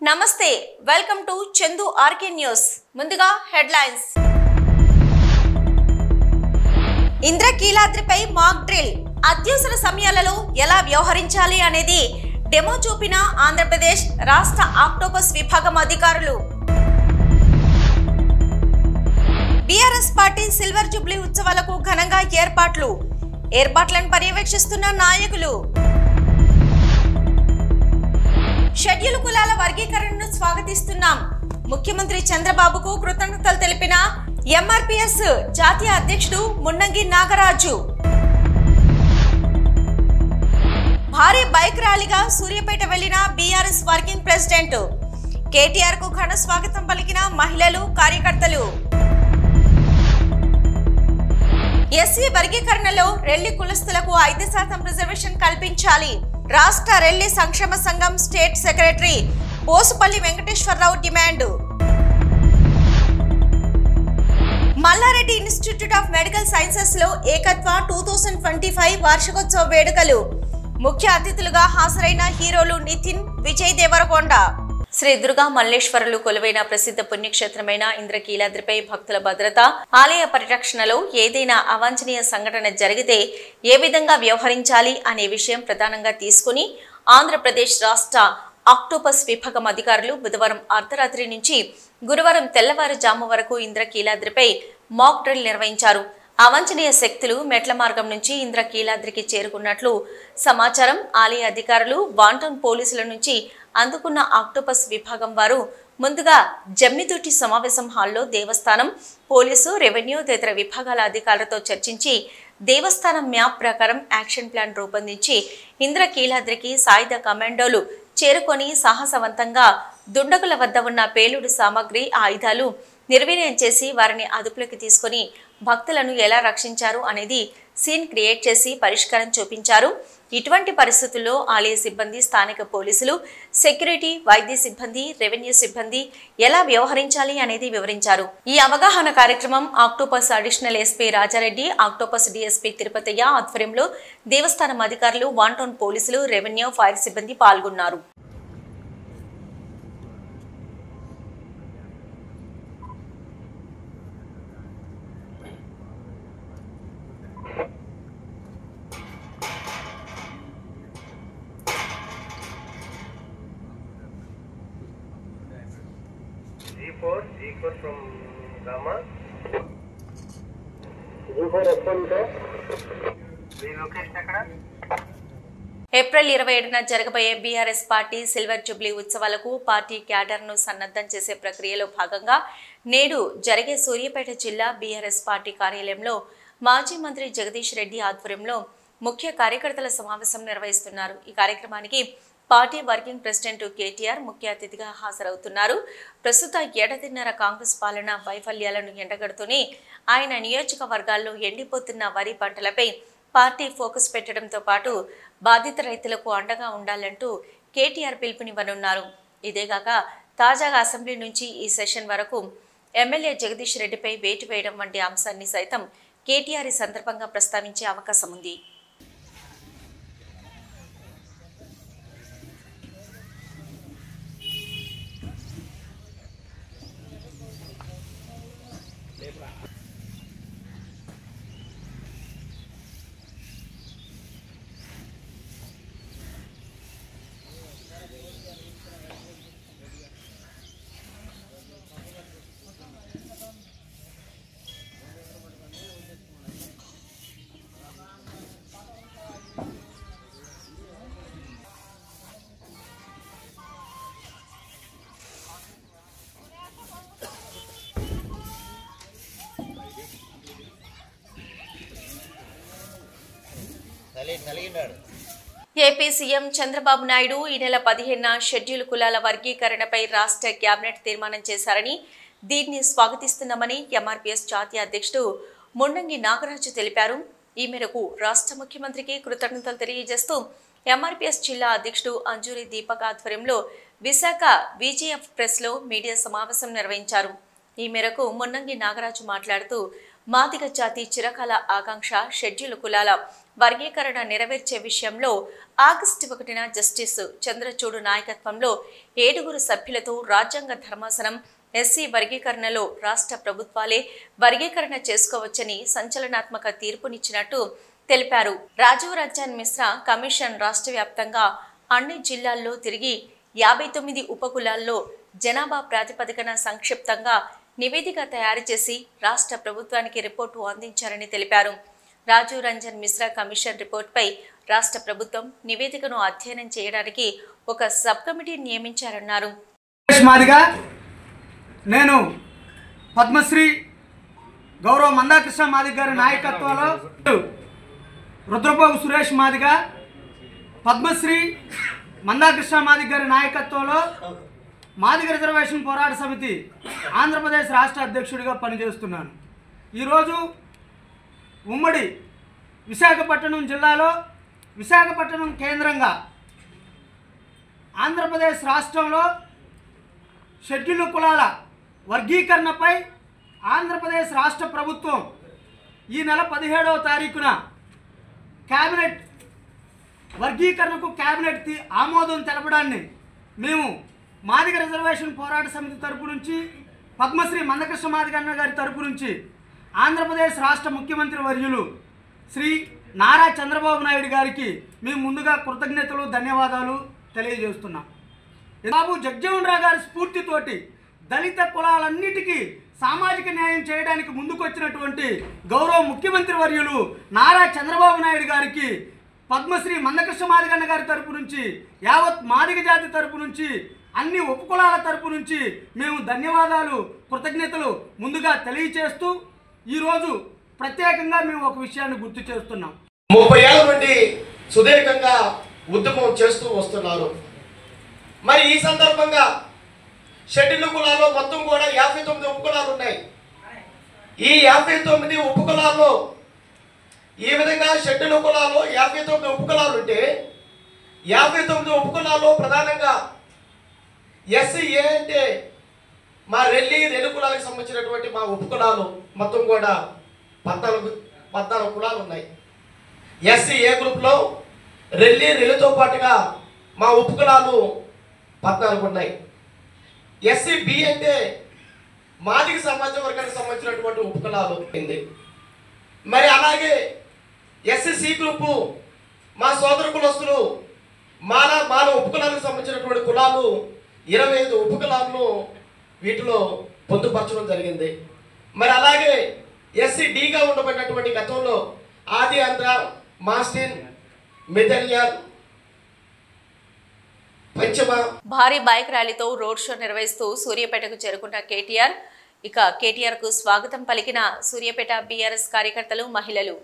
నమస్తే welcome to Chandu RK news. ముందుగా headlines. ఇంద్రకీలాద్రిపై మాక్ డ్రిల్, అత్యవసర సమయాలలో ఎలా వ్యవహరించాలి అనేది డెమో చూపిన ఆంధ్రప్రదేశ్ రాష్ట్ర ఆక్టోపస్ విభాగం అధికారులు. బీఆర్ఎస్ పార్టీ సిల్వర్ జూబ్లీ ఉత్సవాలకు ఘనంగా ఏర్పాట్లను పర్యవేక్షిస్తున్న నాయకులు. షెడ్యూల్ కులాల వర్గీకరణను స్వాగతిస్తున్నాం, ముఖ్యమంత్రి చంద్రబాబుకు కృతజ్ఞతలు తెలిపిన ఎంఆర్పీఎస్ జాతీయ అధ్యక్షుడు మున్నంగి నాగరాజు. భారీ బైక్ ర్యాలీగా సూర్యాపేట వెళ్లిన బీఆర్ఎస్ వర్కింగ్ ప్రెసిడెంట్ కేటీఆర్ కు ఘన స్వాగతం పలికిన మహిళలు, కార్యకర్తలు. ఎస్సీ వర్గీకరణలో రెల్లి కులస్తులకు 5% రిజర్వేషన్ కల్పించాలి. రాష్ట్ర రెల్లి సంక్షేమ సంఘం state secretary Bosupalli Venkateswararao demand. Malla Reddy institute of medical sciences లో ఏకత్వ 2025 వార్షికోత్సవ వేడుకలు. ముఖ్య అతిథులుగా హాజరైన హీరోలు నితిన్, విజయ్ దేవరకొండ. శ్రీ దుర్గా మల్లేశ్వరులు కొలువైన ప్రసిద్ధ పుణ్యక్షేత్రమైన ఇంద్రకీలాద్రిపై భక్తుల భద్రత, ఆలయ పరిరక్షణలో ఏదైనా అవాంఛనీయ సంఘటన జరిగితే ఏ విధంగా వ్యవహరించాలి అనే విషయం ప్రధానంగా తీసుకుని ఆంధ్రప్రదేశ్ రాష్ట్ర ఆక్టోపస్ విభాగం అధికారులు బుధవారం అర్ధరాత్రి నుంచి గురువారం తెల్లవారుజాము వరకు ఇంద్రకీలాద్రిపై మాక్ డ్రిల్ నిర్వహించారు. అవాంఛనీయ శక్తులు మెట్ల మార్గం నుంచి ఇంద్రకీలాద్రికి చేరుకున్నట్లు సమాచారం. ఆలయ అధికారులు, వాంటౌన్ పోలీసుల నుంచి అందుకున్న ఆక్టోపస్ విభాగం వారు ముందుగా జమ్మితోటి సమావేశం హాల్లో దేవస్థానం, పోలీసు, రెవెన్యూ తదితర విభాగాల అధికారులతో చర్చించి దేవస్థానం మ్యాప్ ప్రకారం యాక్షన్ ప్లాన్ రూపొందించి ఇంద్రకీలాద్రికి సాయుధ కమాండోలు చేరుకొని సాహసవంతంగా దుండగుల వద్ద ఉన్న పేలుడు సామాగ్రి, ఆయుధాలు నిర్వీర్యం చేసి వారిని అదుపులోకి తీసుకుని భక్తులను ఎలా రక్షించారు అనేది సీన్ క్రియేట్ చేసి పరిష్కారం చూపించారు. ఇటువంటి పరిస్థితుల్లో ఆలయ సిబ్బంది, స్థానిక పోలీసులు, సెక్యూరిటీ, వైద్య సిబ్బంది, రెవెన్యూ సిబ్బంది ఎలా వ్యవహరించాలి అనేది వివరించారు. ఈ అవగాహన కార్యక్రమం Octopus additional SP Raja Reddy, Octopus DSP Tirupathaiah ఆధ్వర్యంలో దేవస్థానం అధికారులు, వాంటౌన్ పోలీసులు, రెవెన్యూ, ఫైర్ సిబ్బంది పాల్గొన్నారు. G4 from Rama. G4 respond. Me location ఎక్కడ? ఏప్రిల్ 27న జరగబోయే బీఆర్ఎస్ పార్టీ సిల్వర్ జూబ్లీ ఉత్సవాలకు పార్టీ క్యాడర్ను సన్నద్ధం చేసే ప్రక్రియలో భాగంగా నేడు జరిగే సూర్యాపేట జిల్లా బీఆర్ఎస్ పార్టీ కార్యాలయంలో మాజీ మంత్రి జగదీష్ రెడ్డి ఆధ్వర్యంలో ముఖ్య కార్యకర్తల సమావేశం నిర్వహిస్తున్నారు. ఈ కార్యక్రమానికి పార్టీ వర్కింగ్ ప్రెసిడెంట్ కేటీఆర్ ముఖ్య అతిథిగా హాజరవుతున్నారు. ప్రస్తుత ఏడాదిన్నర కాంగ్రెస్ పాలన వైఫల్యాలను ఎండగడుతూనే ఆయన నియోజకవర్గాల్లో ఎండిపోతున్న వరి పంటలపై పార్టీ ఫోకస్ పెట్టడంతో పాటు బాధిత రైతులకు అండగా ఉండాలంటూ కేటీఆర్ పిలుపునివ్వనున్నారు. ఇదేగాక తాజాగా అసెంబ్లీ నుంచి ఈ సెషన్ వరకు ఎమ్మెల్యే జగదీష్ రెడ్డిపై వేటు వేయడం వంటి అంశాన్ని సైతం కేటీఆర్ ఈ సందర్భంగా ప్రస్తావించే అవకాశం ఉంది. ఏపీ సీఎం చంద్రబాబు నాయుడు ఈ నెల 15న షెడ్యూల్ కులాల వర్గీకరణపై రాష్ట్ర కేబినెట్ తీర్మానం చేశారని, దీన్ని స్వాగతిస్తున్నామని ఎంఆర్పీఎస్ జాతీయ అధ్యక్షుడు మున్నంగి నాగరాజు తెలిపారు. ఈ మేరకు రాష్ట్ర ముఖ్యమంత్రికి కృతజ్ఞతలు తెలియజేస్తూ ఎంఆర్పీఎస్ జిల్లా అధ్యక్షుడు అంజూరి దీపక్ ఆధ్వర్యంలో విశాఖ విజిఎఫ్ ప్రెస్ లో మీడియా సమావేశం నిర్వహించారు. ఈ మేరకు మున్నంగి నాగరాజు మాట్లాడుతూ మాదిగ జాతి చిరకాల ఆకాంక్ష షెడ్యూల్ కులాల వర్గీకరణ నెరవేర్చే విషయంలో ఆగస్టు 1న జస్టిస్ చంద్రచూడ్ నాయకత్వంలో 7 సభ్యులతో రాజ్యాంగ ధర్మాసనం ఎస్సీ వర్గీకరణలో రాష్ట్ర ప్రభుత్వాలే వర్గీకరణ చేసుకోవచ్చని సంచలనాత్మక తీర్పునిచ్చినట్టు తెలిపారు. రాజీవ్ రంజన్ మిశ్రా కమిషన్ రాష్ట్ర వ్యాప్తంగా అన్ని జిల్లాల్లో తిరిగి 59 ఉపకులాల్లో జనాభా ప్రాతిపదికన సంక్షిప్తంగా నివేదిక తయారు చేసి రాష్ట్ర ప్రభుత్వానికి రిపోర్టు అందించారని తెలిపారు. రాజీవ్ రంజన్ మిశ్రా కమిషన్ రిపోర్టుపై రాష్ట్ర ప్రభుత్వం నివేదికను అధ్యయనం చేయడానికి ఒక సబ్ కమిటీ నియమించారన్నారు. నేను పద్మశ్రీ గౌరవ మందాకృష్ణ మాదిగ గారి నాయకత్వంలో రుద్రబాబు సురేష్ మాదిగ పద్మశ్రీ మందాకృష్ణ మాదిగ గారి నాయకత్వంలో మాదిగ రిజర్వేషన్ పోరాట సమితి ఆంధ్రప్రదేశ్ రాష్ట్ర అధ్యక్షుడిగా పనిచేస్తున్నాను. ఈరోజు ఉమ్మడి విశాఖపట్నం జిల్లాలో విశాఖపట్నం కేంద్రంగా ఆంధ్రప్రదేశ్ రాష్ట్రంలో షెడ్యూల్ కులాల వర్గీకరణపై ఆంధ్రప్రదేశ్ రాష్ట్ర ప్రభుత్వం ఈ నెల 17వ తారీఖున క్యాబినెట్ వర్గీకరణకు క్యాబినెట్ ఆమోదం తెలపడాన్ని మేము మాదిగ రిజర్వేషన్ పోరాట సమితి తరపు నుంచి పద్మశ్రీ మందకృష్ణ మాదిగ అన్న గారి తరపు నుంచి ఆంధ్రప్రదేశ్ రాష్ట్ర ముఖ్యమంత్రి వర్యులు శ్రీ నారా చంద్రబాబు నాయుడు గారికి మేము ముందుగా కృతజ్ఞతలు ధన్యవాదాలు తెలియజేస్తున్నాం. బాబు జగజ్జీవన్ రావు గారి స్ఫూర్తితోటి దళిత కులాలన్నిటికీ సామాజిక న్యాయం చేయడానికి ముందుకొచ్చినటువంటి గౌరవ ముఖ్యమంత్రి వర్యులు నారా చంద్రబాబు నాయుడు గారికి పద్మశ్రీ మందకృష్ణ మాదిగ అన్న గారి తరపు నుంచి యావత్ మాదిగ జాతి తరపు నుంచి అన్ని ఉపకులాల తరపు నుంచి మేము ధన్యవాదాలు కృతజ్ఞతలు ముందుగా తెలియచేస్తూ ఈరోజు ప్రత్యేకంగా మేము ఒక విషయాన్ని గుర్తు చేస్తున్నాం. 30 ఏళ్ల నుండి సుదీర్ఘంగా ఉద్యమం చేస్తూ వస్తున్నారు. మరి ఈ సందర్భంగా షెడ్యూల్ కులాల్లో మొత్తం కూడా 59 ఉపకులాలు ఉన్నాయి. ఈ 59 ఉపకులాల్లో ఈ విధంగా షెడ్యూల్ కులాల్లో 59 ఉపకులాలు ఉంటే 59 ఉపకులాల్లో ప్రధానంగా ఎస్సీఏ అంటే మా రెల్లి కులాలకు సంబంధించినటువంటి మా ఉపకులాలు మొత్తం కూడా 14 కులాలు ఉన్నాయి. ఎస్సీఏ గ్రూప్లో రెల్లితో పాటుగా మా ఉపకులాలు 14 ఉన్నాయి. ఎస్సీబి అంటే మాదిగ సమాజ వర్గానికి సంబంధించినటువంటి ఉపకులాలు ఉంది. మరి అలాగే ఎస్సీసీ గ్రూపు మా సోదర కులస్తులు మాల ఉపకులాలకు సంబంధించినటువంటి కులాలు 25 ఉపకులాలను వీటిలో పొందుపరచడం జరిగింది. మరి అలాగే ఎస్సీడీగా ఉండబడినటువంటి గతంలో ఆది ఆంధ్ర, మాస్టిన్, మెదలియర్, భారీ బైక్ ర్యాలీతో రోడ్ షో నిర్వహిస్తూ సూర్యాపేటకు చేరుకున్న కేటీఆర్. కేటీఆర్ కు స్వాగతం పలికిన సూర్యాపేట బీఆర్ఎస్ కార్యకర్తలు, మహిళలు.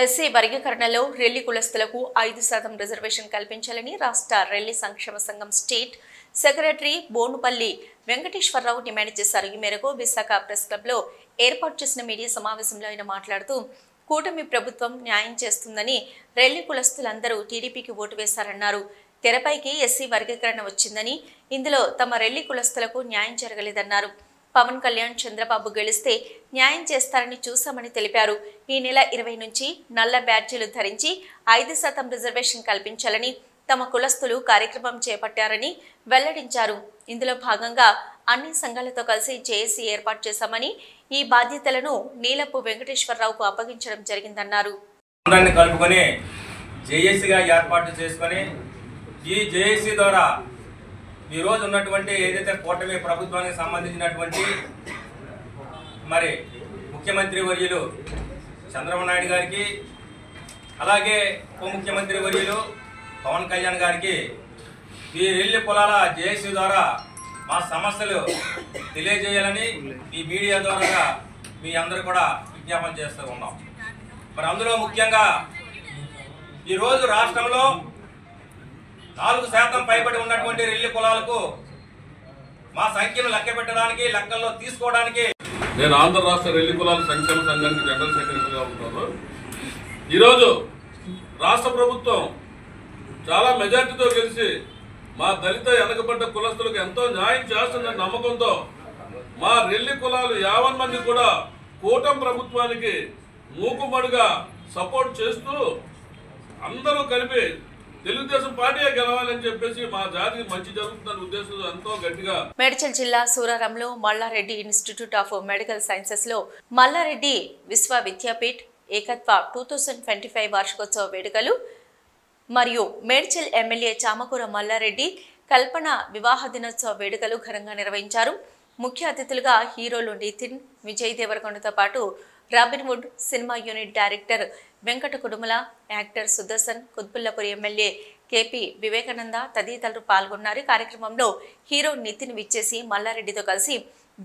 ఎస్సీ వర్గీకరణలో రెల్లి కులస్తులకు 5% రిజర్వేషన్ కల్పించాలని రాష్ట్ర రెల్లి సంక్షేమ సంఘం state secretary Bonupalli Venkateswara Rao demand చేశారు. ఈ మేరకు విశాఖ ప్రెస్ క్లబ్లో ఏర్పాటు చేసిన మీడియా సమావేశంలో ఆయన మాట్లాడుతూ కూటమి ప్రభుత్వం న్యాయం చేస్తుందని రెల్లి కులస్తులందరూ టీడీపీకి ఓటు వేశారన్నారు. తెరపైకి ఎస్సీ వర్గీకరణ వచ్చిందని ఇందులో తమ రెల్లి కులస్తులకు న్యాయం జరగలేదన్నారు. పవన్ కళ్యాణ్ చంద్రబాబు గెలిస్తే న్యాయం చేస్తారని చూశామని తెలిపారు. ఈ నెల 20 నుంచి నల్ల బ్యాడ్జీలు ధరించి 5% రిజర్వేషన్ కల్పించాలని తమ కులస్తులు కార్యక్రమం చేపట్టారని వెల్లడించారు. ఇందులో భాగంగా అన్ని సంఘాలతో కలిసి జేఏసీ ఏర్పాటు చేశామని ఈ బాధ్యతలను నీలపు వెంకటేశ్వరరావుకు అప్పగించడం జరిగిందన్నారు. కలుపుకొని జేఏసీగా ఏర్పాటు చేసుకొని ఈ జేఏసీ ద్వారా ఈ రోజు ఉన్నటువంటి ఏదైతే కూటమి ప్రభుత్వానికి సంబంధించినటువంటి మరి ముఖ్యమంత్రి వర్యులు చంద్రబాబు నాయుడు గారికి అలాగే ఉప ముఖ్యమంత్రి వర్యులు పవన్ కళ్యాణ్ గారికి ఈ రెల్లి కులాల జేఏసీ ద్వారా మా సమస్యలు తెలియజేయాలని ఈ మీడియా ద్వారా మీ అందరూ కూడా విజ్ఞాపన చేస్తూ ఉన్నాం. మరి అందులో ముఖ్యంగా ఈరోజు రాష్ట్రంలో 4% పైబడి ఉన్నటువంటి రెల్లి కులాలకు మా సంఖ్యను లెక్క పెట్టడానికి లెక్కల్లో తీసుకోవడానికి నేను ఆంధ్ర రాష్ట్ర రెల్లి కులాల సంక్షేమ సంఘానికి జనరల్ సెక్రటరీగా ఉంటాను. ఈరోజు రాష్ట్ర ప్రభుత్వం చాలా మెజార్టీతో గెలిచి మా దళిత వెనకబడ్డ కులస్తులకు ఎంతో న్యాయం చేస్తుందన్న నమ్మకంతో మా రెల్లి కులాలు 50 మంది కూడా కూటమి ప్రభుత్వానికి మూకుమ్మడిగా సపోర్ట్ చేస్తూ అందరూ కలిపి తెలుగుదేశం పార్టీయే గెలవాలని చెప్పేసి మా జాతికి మంచి జరుగుతుందన్న ఉద్దేశంతో ఎంతో గట్టిగా మేడ్చల్ జిల్లా సూరారంలో Malla Reddy institute of medical sciences లో మల్లారెడ్డి విశ్వవిద్యాపీఠ్ ఏకత్వ 2025 వార్షికోత్సవ వేడుకలు మరియు మేడ్చల్ ఎమ్మెల్యే చామకూర మల్లారెడ్డి కల్పన వివాహ దినోత్సవ వేడుకలు ఘనంగా నిర్వహించారు. ముఖ్య అతిథులుగా హీరోలు నితిన్, విజయ్ దేవరకొండతో పాటు Robinhood cinema unit director Venkata Kudumala, actor Sudarshan, Quthbullapur MLA KP Vivekananda తదితరులు పాల్గొన్నారు. కార్యక్రమంలో హీరో నితిన్ విచ్చేసి మల్లారెడ్డితో కలిసి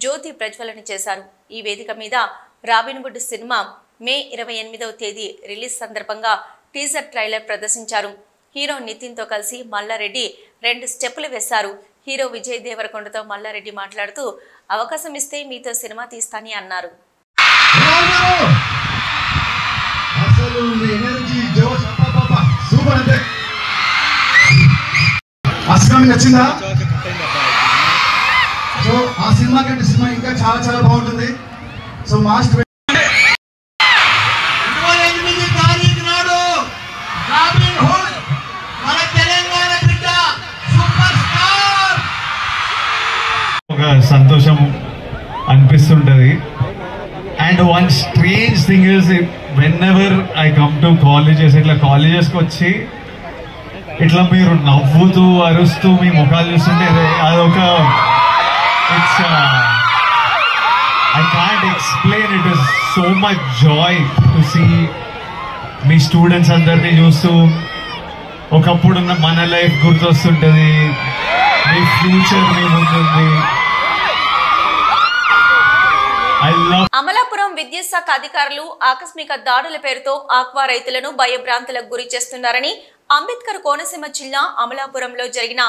జ్యోతి ప్రజ్వలన చేశారు. ఈ వేదిక మీద రాబిన్వుడ్ సినిమా మే 28వ తేదీ రిలీజ్ సందర్భంగా టీజర్ ట్రైలర్ ప్రదర్శించారు. హీరో నితిన్తో కలిసి మల్లారెడ్డి 2 స్టెప్పులు వేశారు. హీరో విజయ్ దేవరకొండతో మల్లారెడ్డి మాట్లాడుతూ అవకాశం ఇస్తే మీతో సినిమా తీస్తానని అన్నారు. నచ్చిందా? సో ఆ సినిమా కంటే సినిమా ఇంకా చాలా చాలా బాగుంటుంది. సో మార్చ్ 28 తారీఖు నాడు రాబిన్హుడ్ మన తెలంగాణ బిడ్డ సూపర్ స్టార్. ఒక సంతోషం అనిపిస్తుంటది. And one strange thing is whenever I come to colleges, ఇట్లా కాలేజెస్కి వచ్చి ఇట్లా మీరు నవ్వుతూ అరుస్తూ మీ ముఖాలు చూస్తుంటే అదొక it's I can't explain. It is so much joy to see మీ స్టూడెంట్స్ అందరినీ చూస్తూ ఒకప్పుడున్న మన లైఫ్ గుర్తొస్తుంటది, మీ ఫ్యూచర్ మీ ముందుంది. అమలాపురం విద్యుత్ శాఖ అధికారులు ఆకస్మిక దాడుల పేరుతో ఆక్వా రైతులను భయభ్రాంతులకు గురి చేస్తున్నారని అంబేద్కర్ కోనసీమ జిల్లా అమలాపురంలో జరిగిన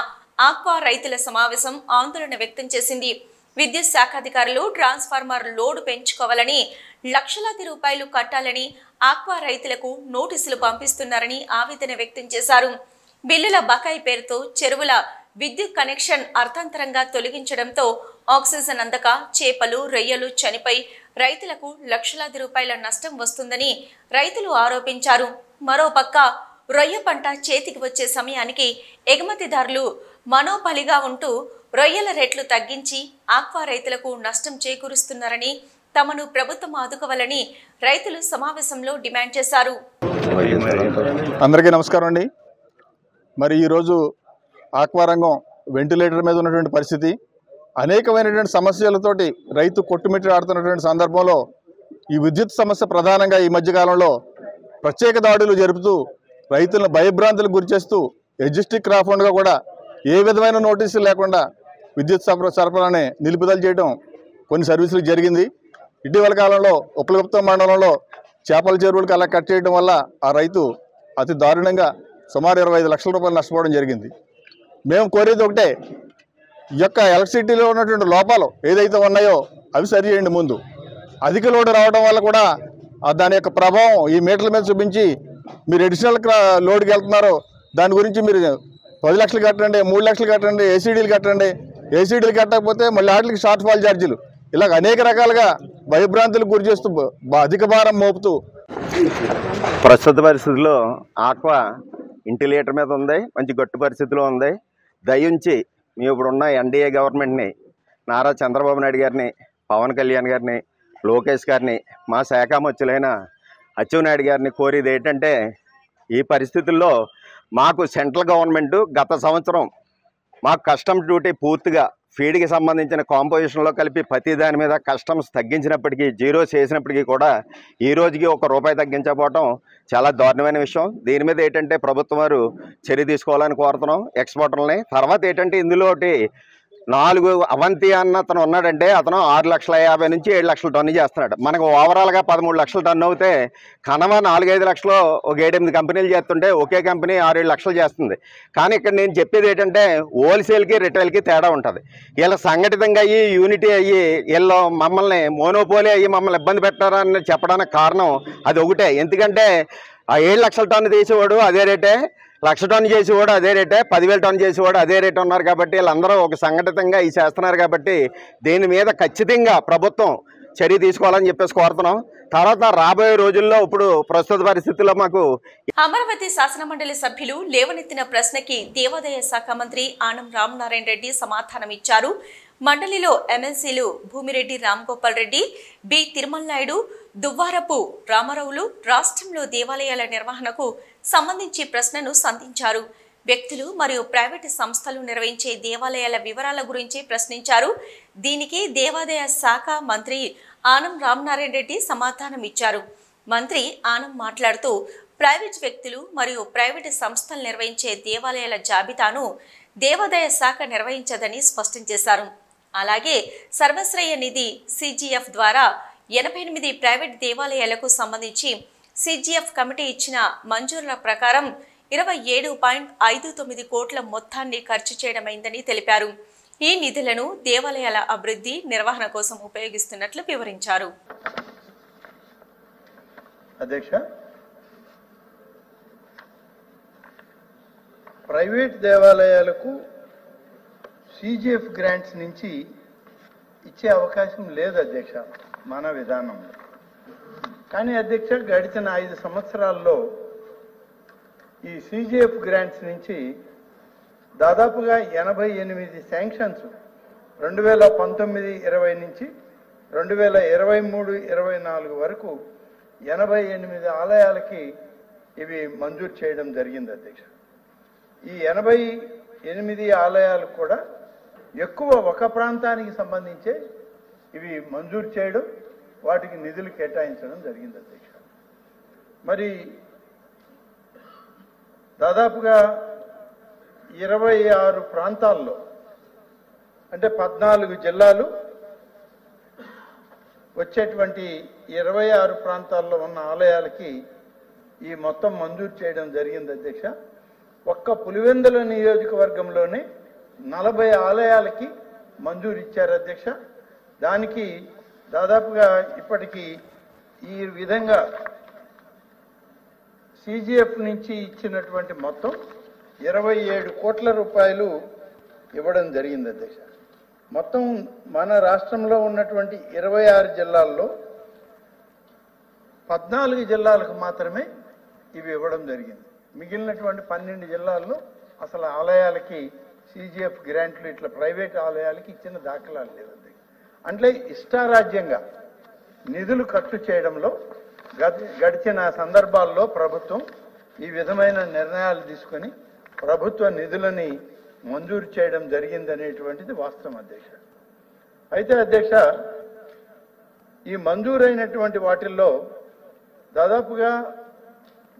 ఆక్వా రైతుల సమావేశం ఆందోళన వ్యక్తం చేసింది. విద్యుత్ శాఖ అధికారులు ట్రాన్స్ఫార్మర్ లోడ్ పెంచుకోవాలని, లక్షలాది రూపాయలు కట్టాలని ఆక్వా రైతులకు నోటీసులు పంపిస్తున్నారని ఆవేదన వ్యక్తం చేశారు. బిల్లుల బకాయి పేరుతో చెరువుల విద్యుత్ కనెక్షన్ అర్థాంతరంగా తొలగించడంతో ఆక్సిజన్ అందక చేపలు, రొయ్యలు చనిపోయి రైతులకు లక్షలాది రూపాయల నష్టం వస్తుందని రైతులు ఆరోపించారు. మరోపక్క రొయ్య పంట చేతికి వచ్చే సమయానికి ఎగుమతిదారులు మనోబలిగా ఉంటూ రొయ్యల రేట్లు తగ్గించి ఆక్వా రైతులకు నష్టం చేకూరుస్తున్నారని, తమను ప్రభుత్వం ఆదుకోవాలని రైతులు సమావేశంలో డిమాండ్ చేశారు. అందరికీ నమస్కారం అండి. మరి ఈరోజు ఆక్వా రంగం వెంటిలేటర్ మీద ఉన్నటువంటి పరిస్థితి, అనేకమైనటువంటి సమస్యలతోటి రైతు కొట్టుమిట్టి ఆడుతున్నటువంటి సందర్భంలో ఈ విద్యుత్ సమస్య ప్రధానంగా ఈ మధ్యకాలంలో ప్రత్యేక దాడులు జరుపుతూ రైతులను భయభ్రాంతులకు గురిచేస్తూ ఎగ్జిస్టింగ్ క్రాఫ్ట్గా కూడా ఏ విధమైన నోటీసులు లేకుండా విద్యుత్ సరఫరాని నిలుపుదల చేయడం కొన్ని సర్వీసులు జరిగింది. ఇటీవల కాలంలో ఉప్పలగుప్తం మండలంలో చేపల చెరువులకు అలా కట్ చేయడం వల్ల ఆ రైతు అతి దారుణంగా సుమారు 25 లక్షల రూపాయలు నష్టపోవడం జరిగింది. మేము కోరేది ఒకటే, ఈ యొక్క ఎలక్ట్రిసిటీలో ఉన్నటువంటి లోపాలు ఏదైతే ఉన్నాయో అవి సరి చేయండి. ముందు అధిక లోడ్ రావడం వల్ల కూడా దాని యొక్క ప్రభావం ఈ మీటర్ల మీద చూపించి మీరు అడిషనల్ లోడ్కి వెళ్తున్నారో దాని గురించి మీరు 10 లక్షలు కట్టండి, 3 లక్షలు కట్టండి, ఏసీడీలు కట్టండి. ఏసీడీలు కట్టకపోతే మళ్ళీ వాటికి షార్ట్ ఫాల్ ఛార్జీలు, ఇలాగ అనేక రకాలుగా భయభ్రాంతులకు గురి చేస్తూ అధిక భారం మోపుతూ ప్రస్తుత పరిస్థితుల్లో ఆక్వా ఇంటి లీటర్ మీద ఉంది, మంచి గట్టు పరిస్థితిలో ఉంది. దయించి మీ ఇప్పుడున్న ఎన్డీఏ గవర్నమెంట్ని, నారా చంద్రబాబు నాయుడు గారిని, పవన్ కళ్యాణ్ గారిని, లోకేష్ గారిని, మా శాఖ మంత్రులైన అచ్చెన్నాయుడు గారిని కోరేది ఏంటంటే, ఈ పరిస్థితుల్లో మాకు సెంట్రల్ గవర్నమెంట్ గత సంవత్సరం మాకు కస్టమ్స్ డ్యూటీ పూర్తిగా ఫీడ్కి సంబంధించిన కాంపోజిషన్లో కలిపి ప్రతి దాని మీద కస్టమ్స్ తగ్గించినప్పటికీ, జీరో చేసినప్పటికీ కూడా ఈ రోజుకి ₹1 తగ్గించకపోవటం చాలా దారుణమైన విషయం. దీని మీద ఏంటంటే ప్రభుత్వం వారు చర్య తీసుకోవాలని కోరుతున్నాం ఎక్స్పోర్టర్లని. తర్వాత ఏంటంటే ఇందులోటి 4 అవంతి అన్న అతను ఉన్నాడంటే అతను 6,50,000 నుంచి 7 లక్షల టన్ను చేస్తున్నాడు. మనకు ఓవరాల్గా 13 లక్షల టన్ను అవుతే కనవ 4-5 లక్షలు ఒక 7-8 కంపెనీలు చేస్తుంటే ఒకే కంపెనీ 6-7 లక్షలు చేస్తుంది. కానీ ఇక్కడ నేను చెప్పేది ఏంటంటే హోల్సేల్కి రిటైల్కి తేడా ఉంటుంది. వీళ్ళ సంఘటితంగా అయ్యి యూనిటీ అయ్యి వీళ్ళు మమ్మల్ని మోనోపోలీ అయ్యి మమ్మల్ని ఇబ్బంది పెట్టారని చెప్పడానికి కారణం అది ఒకటే. ఎందుకంటే ఆ 7 లక్షల టన్ను తీసేవాడు అదే రేటే, 1,00,000 టన్ను చేసేవాడు అదే రేటే, 10,000 టన్ను చేసేవాడు అదే రేటు ఉన్నారు. కాబట్టి వీళ్ళందరూ ఒక సంఘటితంగా ఈ చేస్తున్నారు. కాబట్టి దీని మీద ఖచ్చితంగా ప్రభుత్వం చర్య తీసుకోవాలని చెప్పేసి కోరుతున్నాం. తర్వాత రాబోయే రోజుల్లో ఇప్పుడు ప్రస్తుత పరిస్థితుల్లో మాకు అమరావతి శాసనమండలి సభ్యులు లేవనెత్తిన ప్రశ్నకి దేవాదాయ శాఖ మంత్రి ఆనం రామనారాయణ రెడ్డి సమాధానం ఇచ్చారు. మండలిలో ఎమ్మెల్సీలు భూమిరెడ్డి రాంగోపాల్ రెడ్డి, బి తిరుమల నాయుడు, దువ్వారపు రామారావులు రాష్ట్రంలో దేవాలయాల నిర్వహణకు సంబంధించి ప్రశ్నను సంధించారు. వ్యక్తులు మరియు ప్రైవేటు సంస్థలు నిర్వహించే దేవాలయాల వివరాల గురించి ప్రశ్నించారు. దీనికి దేవాదాయ శాఖ మంత్రి ఆనం రామనారాయణ రెడ్డి సమాధానం ఇచ్చారు. మంత్రి ఆనం మాట్లాడుతూ ప్రైవేట్ వ్యక్తులు మరియు ప్రైవేటు సంస్థలు నిర్వహించే దేవాలయాల జాబితాను దేవాదాయ శాఖ నిర్వహించదని స్పష్టం చేశారు. అలాగే సర్వశ్రేయ నిధి CGF ద్వారా 88 ప్రైవేట్ దేవాలయాలకు సంబంధించి CGF కమిటీ ఇచ్చిన మంజూరుల ప్రకారం 27.59 కోట్ల మొత్తాన్ని ఖర్చు చేయడమైందని తెలిపారు. ఈ నిధులను దేవాలయాల అభివృద్ధి నిర్వహణ కోసం ఉపయోగిస్తున్నట్లు వివరించారు. అధ్యక్ష, ప్రైవేట్ దేవాలయాలకు CGF గ్రాంట్స్ నుంచి ఇచ్చే అవకాశం లేదు అధ్యక్ష మన విధానంలో. కానీ అధ్యక్ష గడిచిన 5 సంవత్సరాల్లో ఈ CGF గ్రాంట్స్ నుంచి దాదాపుగా 88 శాంక్షన్స్ 2019-20 నుంచి 2023-24 వరకు 88 ఆలయాలకి ఇవి మంజూరు చేయడం జరిగింది అధ్యక్ష. ఈ 88 ఆలయాలు కూడా ఎక్కువ ఒక ప్రాంతానికి సంబంధించే ఇవి మంజూరు చేయడం, వాటికి నిధులు కేటాయించడం జరిగింది అధ్యక్ష. మరి దాదాపుగా 26 ప్రాంతాల్లో అంటే 14 జిల్లాలు వచ్చేటువంటి 26 ప్రాంతాల్లో ఉన్న ఆలయాలకి ఈ మొత్తం మంజూరు చేయడం జరిగింది అధ్యక్ష. ఒక్క పులివెందుల నియోజకవర్గంలోనే 40 ఆలయాలకి మంజూరు ఇచ్చారు అధ్యక్ష. దానికి దాదాపుగా ఇప్పటికీ ఈ విధంగా CGF నుంచి ఇచ్చినటువంటి మొత్తం 27 కోట్ల రూపాయలు ఇవ్వడం జరిగింది అధ్యక్ష. మొత్తం మన రాష్ట్రంలో ఉన్నటువంటి 26 జిల్లాల్లో 14 జిల్లాలకు మాత్రమే ఇవి ఇవ్వడం జరిగింది. మిగిలినటువంటి 12 జిల్లాల్లో అసలు ఆలయాలకి CGF గ్రాంట్లు ఇట్లా ప్రైవేట్ ఆలయాలకి ఇచ్చిన దాఖలాలు లేదు. అంటే ఇష్టారాజ్యంగా నిధులు ఖర్చు చేయడంలో గడిచిన సందర్భాల్లో ప్రభుత్వం ఈ విధమైన నిర్ణయాలు తీసుకొని ప్రభుత్వ నిధులని మంజూరు చేయడం జరిగిందనేటువంటిది వాస్తవం అధ్యక్ష. అయితే అధ్యక్ష, ఈ మంజూరైనటువంటి వాటిల్లో దాదాపుగా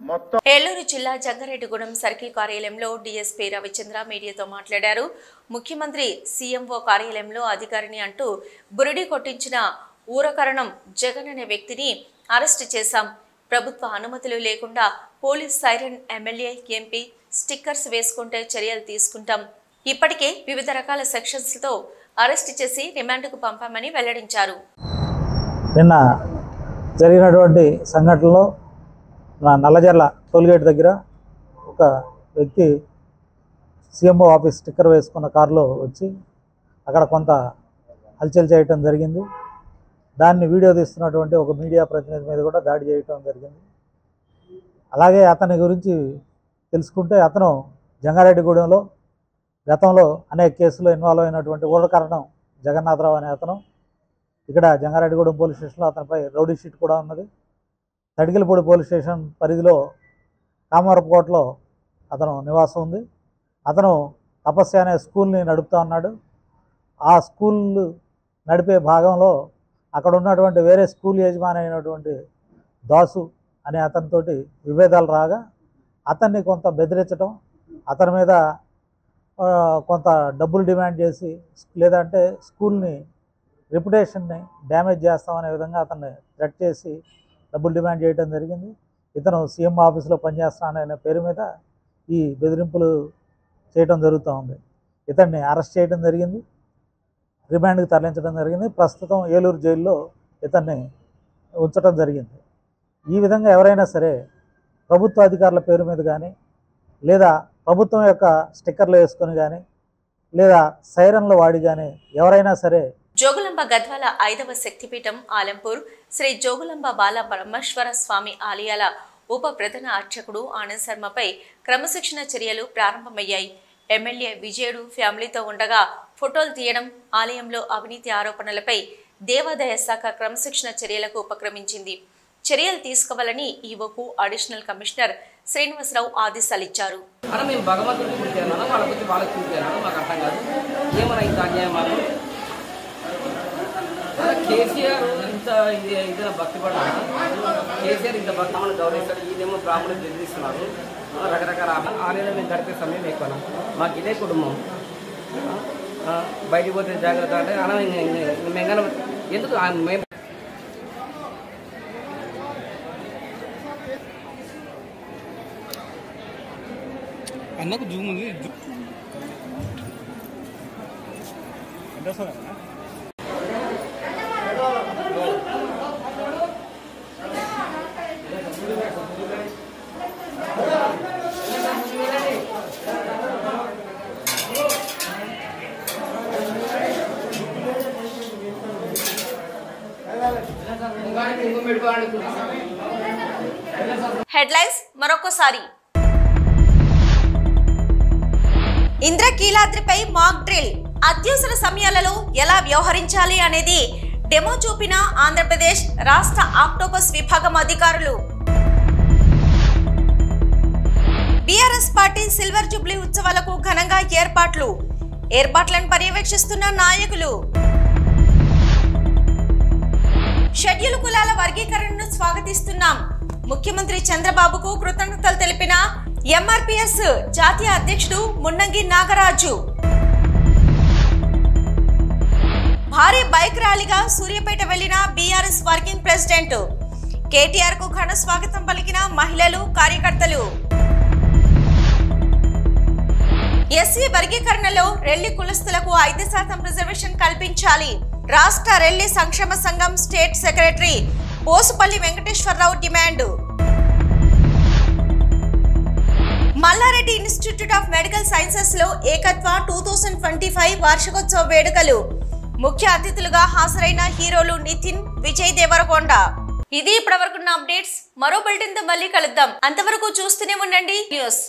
మొత్తం ఏలూరు జిల్లా జంగారెడ్డిగూడెం సర్కిల్ కార్యాలయంలో డీఎస్పీ రవిచంద్ర మీడియాతో మాట్లాడారు. ముఖ్యమంత్రి CMO కార్యాలయంలో అధికారిని అంటూ బురిడి కొట్టించిన ఊరకరణం జగన్ అనే వ్యక్తిని అరెస్టు చేశాం. ప్రభుత్వ అనుమతులు లేకుండా police siren MLA MP stickers వేసుకుంటే చర్యలు తీసుకుంటాం. ఇప్పటికే వివిధ రకాల సెక్షన్స్తో అరెస్ట్ చేసి రిమాండ్కు పంపామని వెల్లడించారు. నిన్న జరిగినటువంటి సంఘటనలో నల్లజర్ల టోల్గేట్ దగ్గర ఒక వ్యక్తి సీఎంఓ ఆఫీస్ స్టిక్కర్ వేసుకున్న కారులో వచ్చి అక్కడ కొంత హల్చల్ చేయటం జరిగింది. దాన్ని వీడియో తీస్తున్నటువంటి ఒక మీడియా ప్రతినిధి మీద కూడా దాడి చేయటం జరిగింది. అలాగే అతని గురించి తెలుసుకుంటే అతను జంగారెడ్డిగూడెంలో గతంలో అనేక కేసుల్లో ఇన్వాల్వ్ అయినటువంటి ఊరకరణం జగన్నాథరావు అనే అతను. ఇక్కడ జంగారెడ్డిగూడెం పోలీస్ స్టేషన్లో అతనిపై రౌడీ షీట్ కూడా ఉన్నది. తడికిలపూడి పోలీస్ స్టేషన్ పరిధిలో కామవరపుకోటలో అతను నివాసం ఉంది. అతను తపస్య అనే స్కూల్ని నడుపుతూ ఉన్నాడు. ఆ స్కూల్ నడిపే భాగంలో అక్కడ ఉన్నటువంటి వేరే స్కూల్ యజమాని అయినటువంటి దాసు అనే అతనితోటి విభేదాలు రాగా అతన్ని కొంత బెదిరించడం, అతని మీద కొంత డబ్బులు డిమాండ్ చేసి లేదంటే స్కూల్ని రెప్యుటేషన్ని డ్యామేజ్ చేస్తామనే విధంగా అతన్ని థ్రెట్ చేసి డబ్బులు డిమాండ్ చేయడం జరిగింది. ఇతను సీఎం ఆఫీస్లో పనిచేస్తాననే పేరు మీద ఈ బెదిరింపులు చేయడం జరుగుతూ ఉంది. ఇతన్ని అరెస్ట్ చేయడం జరిగింది, రిమాండ్కి తరలించడం జరిగింది. ప్రస్తుతం ఏలూరు జైల్లో ఇతన్ని ఉంచడం జరిగింది. ఈ విధంగా ఎవరైనా సరే ప్రభుత్వ అధికారుల పేరు మీద కానీ లేదా ప్రభుత్వం యొక్క స్టిక్కర్లు వేసుకొని కానీ లేదా సైరన్లు వాడి కానీ ఎవరైనా సరే జోగులాంబ గద్వాల 5వ శక్తిపీఠం ఆలంపూర్ శ్రీ జోగులాంబ బాల బ్రహ్మేశ్వర స్వామి ఆలయాల ఉప ప్రధాన అర్చకుడు ఆనంద్ శర్మపై క్రమశిక్షణ చర్యలు ప్రారంభమయ్యాయి. ఎమ్మెల్యే విజయుడు ఫ్యామిలీతో ఉండగా ఫోటోలు తీయడం, ఆలయంలో అవినీతి ఆరోపణలపై దేవాదాయ శాఖ క్రమశిక్షణ చర్యలకు ఉపక్రమించింది. చర్యలు తీసుకోవాలని ఈవోకు అడిషనల్ కమిషనర్ శ్రీనివాసరావు ఆదేశాలిచ్చారు. మేము భగవంతుడిని పూర్తిన్నాను, వాళ్ళ గురించి వాళ్ళకి పూర్తిన్నాను, మాకు అర్థం కాదు ఏమైనా ఇంత అన్యాయం మాకు. కేసీఆర్ ఇంత ఇదిన భక్తి పడ్డాడు, కేసీఆర్ ఇంత భక్తి మమ్మల్ని గౌరవిస్తాడు, ఈయనేమో బ్రాహ్మణులు బెదిరిస్తున్నారు. రకరకాల ఆలయాలు మేము గడిపే సమయం ఎక్కువ, మాకు ఇదే కుటుంబం. బయటికి పోతే జాగ్రత్త అంటే అలా మేము ఎందుకు మేము అన్నకు జూమ్ ఉంది. హెడ్లైన్స్ మరొకసారి. ఇంద్రకీలాద్రిపై మాక్ డ్రిల్, అత్యవసర సమయాలలో ఎలా వ్యవహరించాలి అనేది డెమో చూపిన ఆంధ్రప్రదేశ్ రాష్ట్ర ఆక్టోపస్ విభాగం అధికారులు. బీఆర్ఎస్ పార్టీ సిల్వర్ జూబ్లీ ఉత్సవాలకు ఘనంగా ఏర్పాట్లను పర్యవేక్షిస్తున్న నాయకులు. షెడ్యూల్ కులాల వర్గీకరణను స్వాగతిస్తున్నాం, ముఖ్యమంత్రి చంద్రబాబుకు కృతజ్ఞతలు తెలిపిన ఎంఆర్పీఎస్ జాతీయ అధ్యక్షుడు మున్నంగి నాగరాజు. భారీ బైక్ ర్యాలీగా సూర్యాపేట వెళ్లిన బీఆర్ఎస్ వర్కింగ్ ప్రెసిడెంట్. కేటీఆర్ కు ఘన స్వాగతం పలికిన మహిళలు, కార్యకర్తలు. ఎస్సీ వర్గీకరణలో రెల్లి కులస్తులకు 5% రిజర్వేషన్ కల్పించాలి. రాష్ట్ర రెల్లి సంక్షేమ సంఘం state secretary Bosupalli Venkateswararao demand. Malla Reddy institute of medical sciences లో ఏకత్వ 2025 వార్షికోత్సవ వేడుకలు. ముఖ్య అతిథులుగా హాజరైన హీరోలు నితిన్, విజయ్ దేవరకొండ. ఇది ఇప్పటివరకున్న అప్డేట్స్. మరో బులెటిన్ తో మళ్ళీ కలుద్దాం. అంతవరకు చూస్తూనే ఉండండి న్యూస్.